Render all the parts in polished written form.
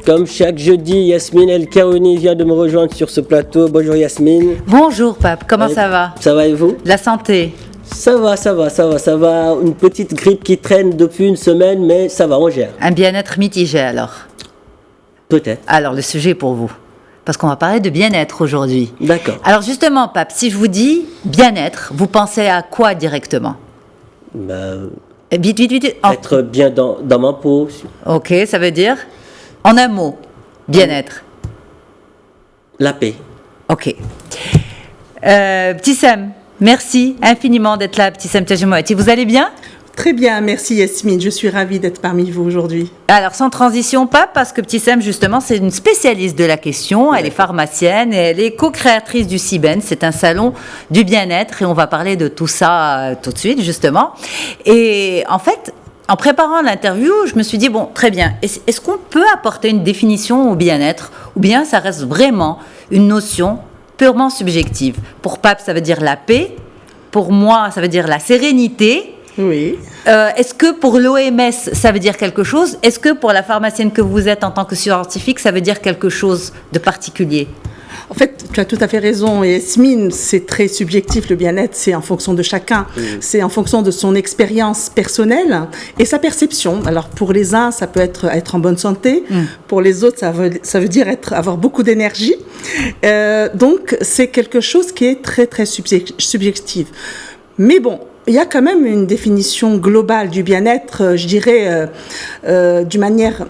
Comme chaque jeudi, Yasmine El Karouni vient de me rejoindre sur ce plateau. Bonjour Yasmine. Bonjour Pape, comment ça va? Ça va et vous? La santé? Ça va. Une petite grippe qui traîne depuis une semaine, mais ça va, on gère. Un bien-être mitigé alors? Peut-être. Alors le sujet est pour vous, parce qu'on va parler de bien-être aujourd'hui. D'accord. Alors justement Pape, si je vous dis bien-être, vous pensez à quoi directement? Vite. Être bien dans ma peau. Ok, ça veut dire? En un mot, bien-être. La paix. Ok. Petit Sam, merci infiniment d'être là, Petit Sam Tchadjemouati. Vous allez bien? Très bien, merci Yasmine, je suis ravie d'être parmi vous aujourd'hui. Alors sans transition, Pape, parce que Petit Sam justement c'est une spécialiste de la question, elle est pharmacienne et elle est co-créatrice du CIBEN, c'est un salon du bien-être et on va parler de tout ça tout de suite justement. Et en fait, en préparant l'interview, je me suis dit, bon, très bien, est-ce qu'on peut apporter une définition au bien-être ou bien ça reste vraiment une notion purement subjective? Pour Pape, ça veut dire la paix, pour moi, ça veut dire la sérénité. Oui. Est-ce que pour l'OMS, ça veut dire quelque chose? Est-ce que pour la pharmacienne que vous êtes en tant que scientifique, ça veut dire quelque chose de particulier? En fait, tu as tout à fait raison, Yasmine, c'est très subjectif, le bien-être, c'est en fonction de chacun. C'est en fonction de son expérience personnelle et sa perception. Alors, pour les uns, ça peut être en bonne santé. Pour les autres, ça veut dire avoir beaucoup d'énergie. Donc, c'est quelque chose qui est très, très subjectif. Mais bon, il y a quand même une définition globale du bien-être, je dirais, d'une manière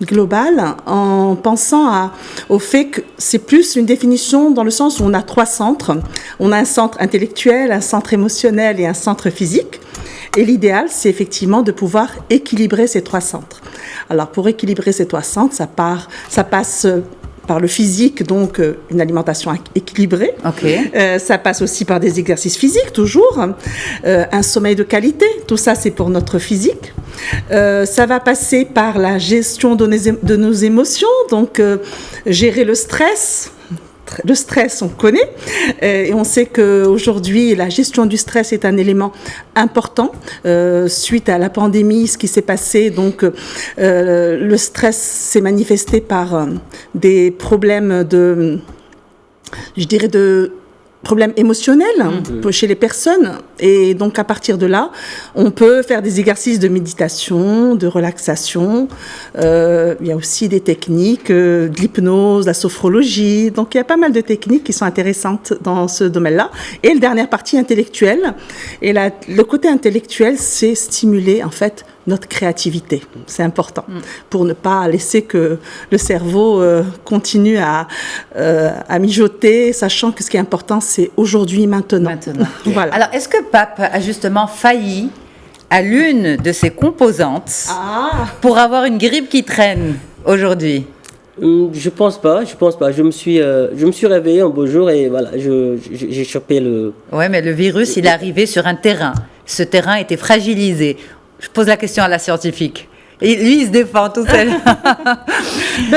globale, en pensant au fait que c'est plus une définition dans le sens où on a 3 centres. On a un centre intellectuel, un centre émotionnel et un centre physique. Et l'idéal, c'est effectivement de pouvoir équilibrer ces 3 centres. Alors, pour équilibrer ces 3 centres, ça passe par le physique, donc une alimentation équilibrée. Okay. Ça passe aussi par des exercices physiques, toujours. Un sommeil de qualité, tout ça c'est pour notre physique. Ça va passer par la gestion de nos émotions, donc gérer le stress. Le stress, on connaît, et on sait qu'aujourd'hui, la gestion du stress est un élément important. Suite à la pandémie, ce qui s'est passé, donc le stress s'est manifesté par des problèmes de problèmes émotionnels chez les personnes. Et donc, à partir de là, on peut faire des exercices de méditation, de relaxation. Il y a aussi des techniques, de l'hypnose, la sophrologie. Donc, il y a pas mal de techniques qui sont intéressantes dans ce domaine-là. Et la dernière partie intellectuelle. Et le côté intellectuel, c'est stimuler, en fait, notre créativité. C'est important pour ne pas laisser que le cerveau continue à mijoter, sachant que ce qui est important, c'est aujourd'hui, maintenant. Voilà. Alors, est-ce que Pape a justement failli à l'une de ses composantes pour avoir une grippe qui traîne aujourd'hui? Je pense pas. Je me suis réveillé un beau jour et voilà, j'ai chopé le... Ouais, mais le virus, il est arrivé sur un terrain. Ce terrain était fragilisé. Je pose la question à la scientifique. Et lui, il se défend tout seul.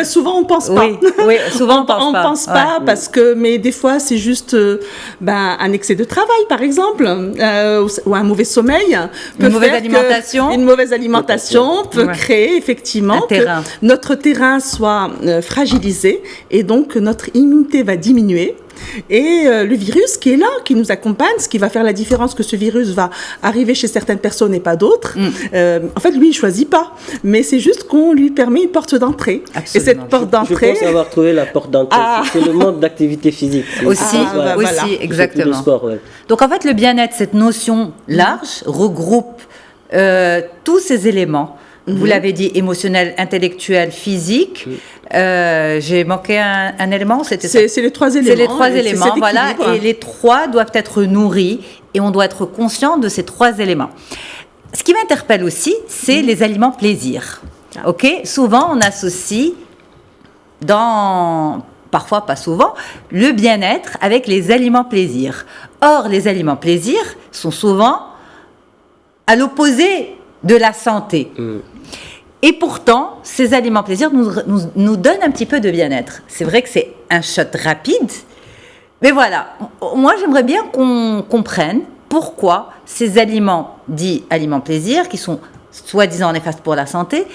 Souvent, on pense pas. Oui, souvent, on pense pas. Mais des fois, c'est juste un excès de travail, par exemple, ou un mauvais sommeil. Une mauvaise alimentation peut créer effectivement que notre terrain soit fragilisé et donc notre immunité va diminuer. Et le virus qui est là, qui nous accompagne, ce qui va faire la différence que ce virus va arriver chez certaines personnes et pas d'autres. En fait, lui, il ne choisit pas. Mais c'est juste qu'on lui permet une porte d'entrée. Absolument. Et cette porte d'entrée... Je pense avoir trouvé la porte d'entrée. C'est le manque d'activité physique. Aussi, exactement. Sport, ouais. Donc, en fait, le bien-être, cette notion large, regroupe tous ces éléments. Vous l'avez dit, émotionnel, intellectuel, physique. J'ai manqué un élément, c'était ça? C'est les 3 éléments. C'est les 3 éléments, voilà. Et les 3 doivent être nourris et on doit être conscient de ces 3 éléments. Ce qui m'interpelle aussi, c'est les aliments plaisir. Ok? Souvent, on associe, parfois pas souvent, le bien-être avec les aliments plaisir. Or, les aliments plaisir sont souvent à l'opposé de la santé. Et pourtant, ces aliments plaisir nous donnent un petit peu de bien-être. C'est vrai que c'est un shot rapide, mais voilà. Moi, j'aimerais bien qu'on comprenne pourquoi ces aliments dits aliments plaisir, qui sont soi-disant néfastes pour la santé,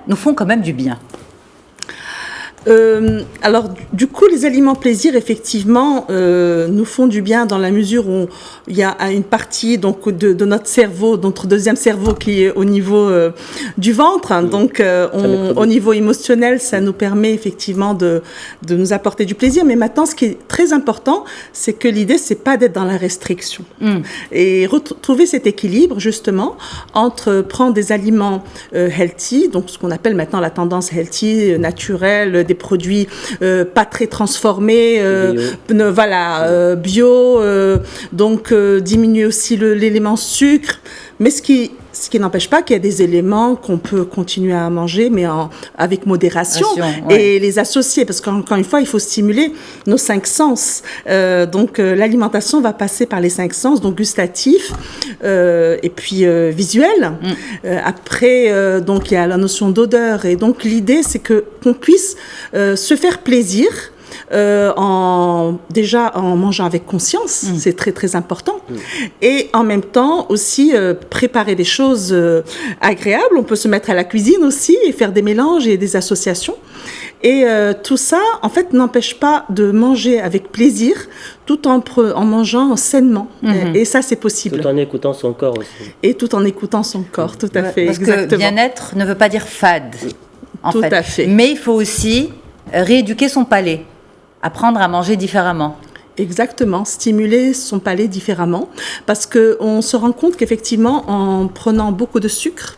nous font quand même du bien. Alors, du coup, les aliments plaisir, effectivement, nous font du bien dans la mesure où il y a une partie donc de notre cerveau, notre deuxième cerveau qui est au niveau du ventre. Donc, au niveau émotionnel, ça nous permet effectivement de nous apporter du plaisir. Mais maintenant, ce qui est très important, c'est que l'idée, c'est pas d'être dans la restriction. Et retrouver cet équilibre, justement, entre prendre des aliments healthy, donc ce qu'on appelle maintenant la tendance healthy, naturelle, des produits pas très transformés, bio, donc diminuer aussi l'élément sucre, mais ce qui n'empêche pas qu'il y a des éléments qu'on peut continuer à manger, mais avec modération et les associer, parce qu'encore une fois, il faut stimuler nos 5 sens. Donc, l'alimentation va passer par les 5 sens, donc gustatif et puis visuel. Après, donc, il y a la notion d'odeur. Et donc, l'idée, c'est qu'on puisse se faire plaisir déjà en mangeant avec conscience, c'est très très important, et en même temps aussi préparer des choses agréables. On peut se mettre à la cuisine aussi et faire des mélanges et des associations, et tout ça en fait n'empêche pas de manger avec plaisir tout en mangeant sainement, et ça c'est possible. Tout en écoutant son corps aussi. Et tout en écoutant son corps, tout à fait. Parce exactement. Que bien-être ne veut pas dire fade, tout à fait. Mais il faut aussi rééduquer son palais. Apprendre à manger différemment. Exactement, stimuler son palais différemment, parce qu'on se rend compte qu'effectivement, en prenant beaucoup de sucre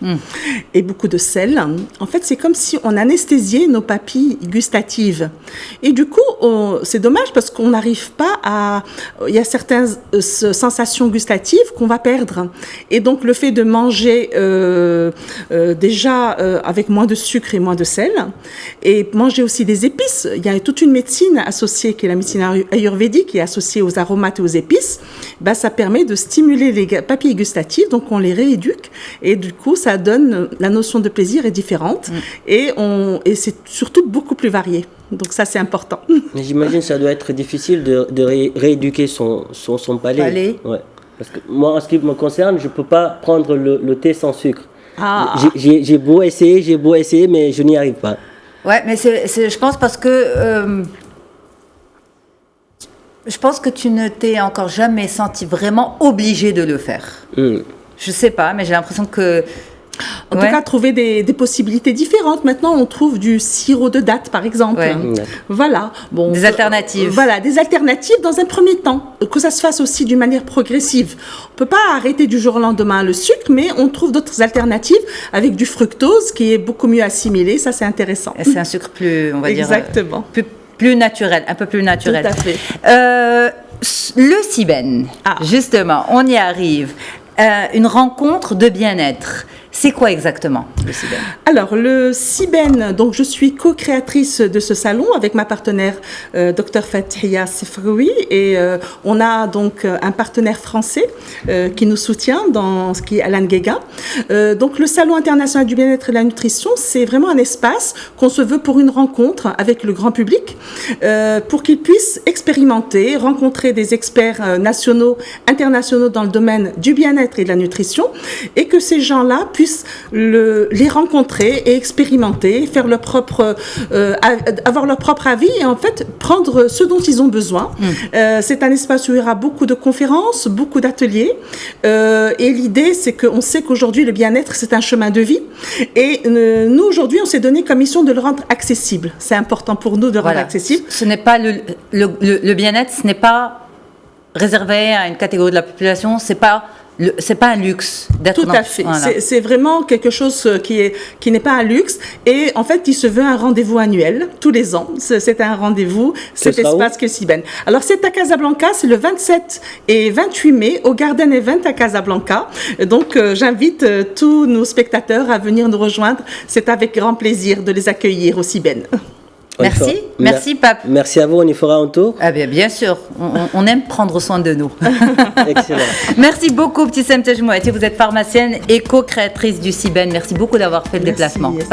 et beaucoup de sel, en fait, c'est comme si on anesthésiait nos papilles gustatives. Et du coup, c'est dommage parce qu'on n'arrive pas à... Il y a certaines sensations gustatives qu'on va perdre. Et donc, le fait de manger déjà avec moins de sucre et moins de sel, et manger aussi des épices. Il y a toute une médecine associée qui est la médecine ayurvédique, qui est associée aux aromates et aux épices, ça permet de stimuler les papilles gustatives, donc on les rééduque, et du coup, ça donne, la notion de plaisir est différente, et c'est surtout beaucoup plus varié. Donc ça, c'est important. Mais j'imagine que ça doit être difficile de rééduquer son palais. Ouais. Parce que moi, en ce qui me concerne, je ne peux pas prendre le thé sans sucre. J'ai beau essayer, mais je n'y arrive pas. Ouais, mais je pense parce que... Je pense que tu ne t'es encore jamais senti vraiment obligé de le faire. Je sais pas, mais j'ai l'impression que... En tout cas, trouver des possibilités différentes. Maintenant, on trouve du sirop de date, par exemple. Voilà. Bon, des alternatives. Voilà, des alternatives dans un premier temps. Que ça se fasse aussi d'une manière progressive. On ne peut pas arrêter du jour au lendemain le sucre, mais on trouve d'autres alternatives avec du fructose qui est beaucoup mieux assimilé. Ça, c'est intéressant. Et c'est un sucre plus, on va dire... Exactement. Plus naturel, un peu plus naturel. Tout à fait. Le Siben, justement, on y arrive. Une rencontre de bien-être. C'est quoi exactement le Siben ? Alors, le Siben, donc je suis co-créatrice de ce salon avec ma partenaire Dr Fathia Sefroui, et on a donc un partenaire français qui nous soutient dans ce qui est Alan Guéga. Donc, le Salon international du bien-être et de la nutrition, c'est vraiment un espace qu'on se veut pour une rencontre avec le grand public, pour qu'ils puissent expérimenter, rencontrer des experts nationaux, internationaux dans le domaine du bien-être et de la nutrition, et que ces gens-là puissent les rencontrer et expérimenter, faire avoir leur propre avis et en fait prendre ce dont ils ont besoin. C'est un espace où il y aura beaucoup de conférences, beaucoup d'ateliers, et l'idée c'est qu'on sait qu'aujourd'hui le bien-être c'est un chemin de vie, et nous aujourd'hui on s'est donné comme mission de le rendre accessible. C'est important pour nous de rendre accessible. Ce n'est pas le bien-être, ce n'est pas réservé à une catégorie de la population, c'est pas un luxe d'être tout à fait. Voilà. C'est vraiment quelque chose qui n'est pas un luxe, et en fait il se veut un rendez-vous annuel tous les ans. C'est un rendez-vous, cet espace que Siben. Alors c'est à Casablanca, c'est le 27 et 28 mai au Garden Event à Casablanca. Donc j'invite tous nos spectateurs à venir nous rejoindre. C'est avec grand plaisir de les accueillir au Siben. Merci Pape. Merci à vous, on y fera un tour. Bien sûr, on aime prendre soin de nous. Excellent. Merci beaucoup Ibtissam Tejmouati, vous êtes pharmacienne et co-créatrice du Siben. Merci beaucoup d'avoir fait le déplacement.